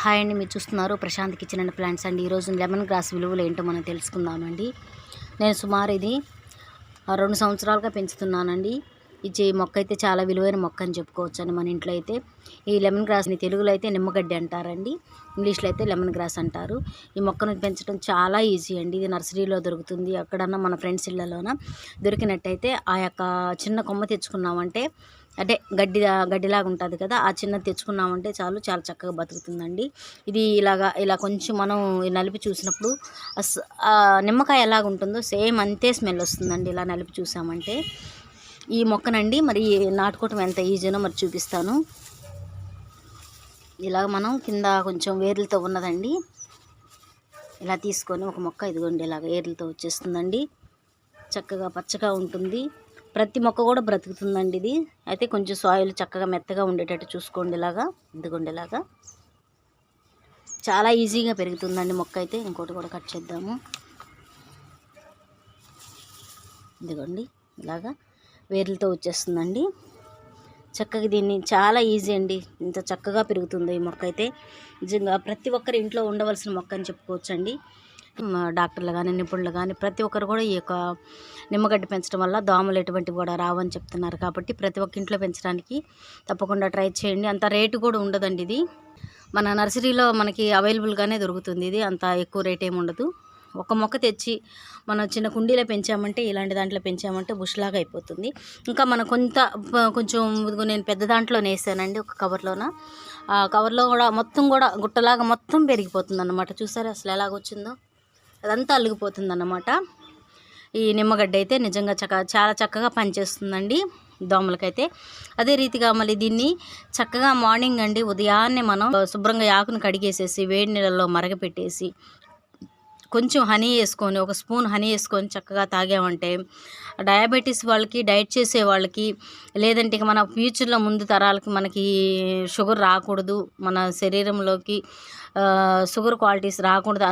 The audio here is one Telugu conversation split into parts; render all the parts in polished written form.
హాయ్ అండి, మీరు చూస్తున్నారు ప్రశాంత్ కిచెన్ అండ్ ప్లాంట్స్ అండి. ఈరోజు లెమన్ గ్రాస్ విలువలు ఏంటో మనం తెలుసుకుందామండి. నేను సుమారు ఇది 2 సంవత్సరాలుగా పెంచుతున్నానండి. ఈ మొక్క అయితే చాలా విలువైన మొక్క అని చెప్పుకోవచ్చు అండి. మన ఇంట్లో అయితే ఈ లెమన్ గ్రాస్ని తెలుగులో అయితే నిమ్మగడ్డి అంటారండి, ఇంగ్లీష్లో అయితే లెమన్ గ్రాస్ అంటారు. ఈ మొక్కను పెంచడం చాలా ఈజీ అండి. ఇది నర్సరీలో దొరుకుతుంది, అక్కడన్నా మన ఫ్రెండ్స్ ఇళ్ళలోన దొరికినట్టయితే ఆ యొక్క చిన్న కొమ్మ తెచ్చుకున్నామంటే, అంటే గడ్డిలాగా ఉంటుంది కదా, ఆ చిన్నది తెచ్చుకున్నామంటే చాలు, చాలా చక్కగా బతుకుతుందండి. ఇది ఇలా కొంచెం మనం నలిపి చూసినప్పుడు నిమ్మకాయ ఎలాగ ఉంటుందో సేమ్ అంతే స్మెల్ వస్తుందండి, ఇలా నలిపి చూసామంటే. ఈ మొక్కనండి మరి నాటుకోవటం ఎంత ఈజీనో మరి చూపిస్తాను. ఇలా మనం కింద కొంచెం వేర్లతో ఉన్నదండి, ఇలా తీసుకొని ఒక మొక్క ఇదిగోండి ఇలాగ వేర్లతో వచ్చేస్తుందండి. చక్కగా పచ్చగా ఉంటుంది, ప్రతి మొక్క కూడా బ్రతుకుతుందండి. ఇది అయితే కొంచెం సాయిల్ చక్కగా మెత్తగా ఉండేటట్టు చూసుకోండి. ఇలాగా ఇదిగోండి ఇలాగా చాలా ఈజీగా పెరుగుతుందండి మొక్క అయితే. ఇంకోటి కూడా కట్ చేద్దాము. ఇదిగోండి ఇలాగా వేర్లతో వచ్చేస్తుందండి. చక్కగా దీన్ని చాలా ఈజీ అండి, ఇంత చక్కగా పెరుగుతుంది ఈ మొక్క అయితే. నిజంగా ప్రతి ఒక్కరి ఇంట్లో ఉండవలసిన మొక్క అని చెప్పుకోవచ్చండి. డాక్టర్లు కానీ నిపుణులు కానీ ప్రతి ఒక్కరు కూడా ఈ యొక్క నిమ్మగడ్డి పెంచడం వల్ల దోమలు ఎటువంటివి కూడా రావని చెప్తున్నారు. కాబట్టి ప్రతి ఒక్క ఇంట్లో పెంచడానికి తప్పకుండా ట్రై చేయండి. అంత రేటు కూడా ఉండదండి. ఇది మన నర్సరీలో మనకి అవైలబుల్గానే దొరుకుతుంది. ఇది అంత ఎక్కువ రేట్ ఏమి ఉండదు. ఒక మొక్క తెచ్చి మనం చిన్న కుండీలో పెంచామంటే, ఇలాంటి దాంట్లో పెంచామంటే బుష్లాగా అయిపోతుంది. ఇంకా మనం కొంచెం నేను పెద్ద దాంట్లో వేసానండి, ఒక కవర్లోన. ఆ కవర్లో కూడా మొత్తం కూడా గుట్టలాగా మొత్తం పెరిగిపోతుంది అన్నమాట. చూసారా అసలు ఎలాగొచ్చిందో, అదంతా అల్లుగిపోతుంది అన్నమాట. ఈ నిమ్మగడ్డ అయితే నిజంగా చాలా చక్కగా పనిచేస్తుందండి దోమలకైతే. అదే రీతిగా మళ్ళీ దీన్ని చక్కగా మార్నింగ్ అండి, ఉదయాన్నే మనం శుభ్రంగా ఆకును కడిగేసేసి వేడి నీళ్ళల్లో మరగపెట్టేసి కొంచెం హనీ వేసుకొని, ఒక స్పూన్ హనీ వేసుకొని చక్కగా తాగామంటే డయాబెటీస్ వాళ్ళకి, డైట్ చేసే వాళ్ళకి, లేదంటే ఇక మన ఫ్యూచర్లో ముందు తరాలకి మనకి షుగర్ రాకూడదు, మన శరీరంలోకి షుగర్ క్వాలిటీస్ రాకూడదు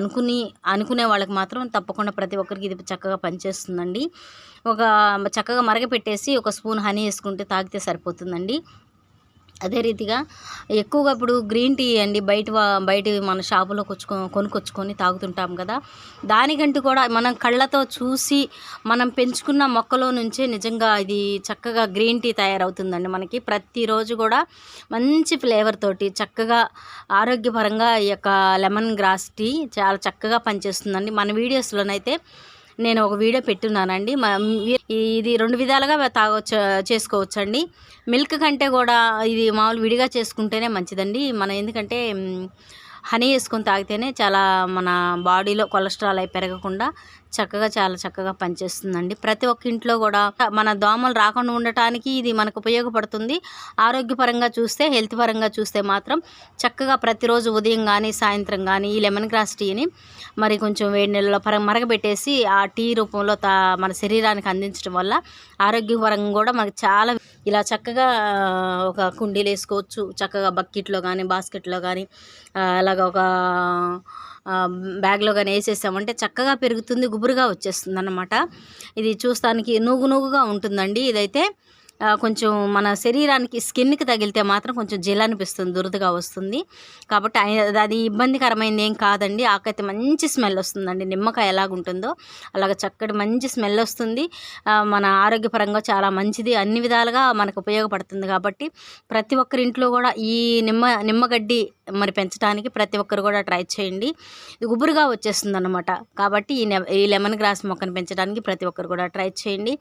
అనుకునే వాళ్ళకి మాత్రం తప్పకుండా ప్రతి ఒక్కరికి ఇది చక్కగా పనిచేస్తుందండి. చక్కగా మరగపెట్టేసి ఒక స్పూన్ హనీ వేసుకుంటే తాగితే సరిపోతుందండి. అదే రీతిగా ఎక్కువగా ఇప్పుడు గ్రీన్ టీ అండి బయట మన షాపులో కొనుక్కొచ్చుకొని తాగుతుంటాం కదా, దానికంటూ కూడా మనం కళ్ళతో చూసి మనం పెంచుకున్న మొక్కలో నుంచే నిజంగా ఇది చక్కగా గ్రీన్ టీ తయారవుతుందండి. మనకి ప్రతిరోజు కూడా మంచి ఫ్లేవర్ తోటి చక్కగా ఆరోగ్యపరంగా ఈ యొక్క లెమన్ గ్రాస్ టీ చాలా చక్కగా పనిచేస్తుందండి. మన వీడియోస్లోనైతే నేను ఒక వీడియో పెట్టున్నానండి. ఇది 2 విధాలుగా చేసుకోవచ్చండి. మిల్క్ కంటే కూడా ఇది మామూలు విడిగా చేసుకుంటేనే మంచిదండి. ఎందుకంటే హనీ వేసుకొని తాగితేనే చాలా మన బాడీలో కొలెస్ట్రాల్ అయి పెరగకుండా చాలా చక్కగా పనిచేస్తుందండి. ప్రతి ఒక్క ఇంట్లో కూడా మన దోమలు రాకుండా ఉండటానికి ఇది మనకు ఉపయోగపడుతుంది. ఆరోగ్యపరంగా చూస్తే, హెల్త్ పరంగా చూస్తే మాత్రం చక్కగా ప్రతిరోజు ఉదయం కానీ సాయంత్రం కానీ ఈ లెమన్ గ్రాస్ టీని మరి కొంచెం వేడి నీళ్ళలో మరగబెట్టేసి ఆ టీ రూపంలో మన శరీరానికి అందించడం వల్ల ఆరోగ్యపరంగా కూడా మనకి చాలా ఇలా చక్కగా ఒక కుండీలు వేసుకోవచ్చు, చక్కగా బకెట్లో కానీ బాస్కెట్లో కానీ అలాగ ఒక బ్యాగ్లో కానీ వేసేసామంటే చక్కగా పెరుగుతుంది, గుబురుగా వచ్చేస్తుంది అన్నమాట. ఇది చూస్తానికి నూగుగా ఉంటుందండి. ఇదైతే కొంచెం మన శరీరానికి స్కిన్కి తగిలితే మాత్రం కొంచెం జెల్ అనిపిస్తుంది, దురదగా వస్తుంది. కాబట్టి అది ఇబ్బందికరమైనది ఏం కాదండి. ఆకైతే మంచి స్మెల్ వస్తుందండి, నిమ్మకాయ ఎలాగుంటుందో అలాగ చక్కటి మంచి స్మెల్ వస్తుంది. మన ఆరోగ్యపరంగా చాలా మంచిది, అన్ని విధాలుగా మనకు ఉపయోగపడుతుంది. కాబట్టి ప్రతి ఒక్కరి ఇంట్లో కూడా ఈ నిమ్మగడ్డి మరి పెంచడానికి ప్రతి ఒక్కరు కూడా ట్రై చేయండి. ఇది గుబురుగా వచ్చేస్తుంది అన్నమాట. కాబట్టి ఈ లెమన్ గ్రాస్ మొక్కను పెంచడానికి ప్రతి ఒక్కరు కూడా ట్రై చేయండి.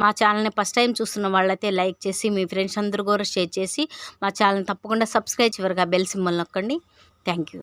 మా ఛానల్ని ఫస్ట్ టైం చూస్తున్న వాళ్ళైతే లైక్ చేసి మీ ఫ్రెండ్స్ అందరూ కూడా షేర్ చేసి మా ఛానల్ని తప్పకుండా సబ్స్క్రైబ్, చివరిగా బెల్ సింబల్ నొక్కండి. Thank you.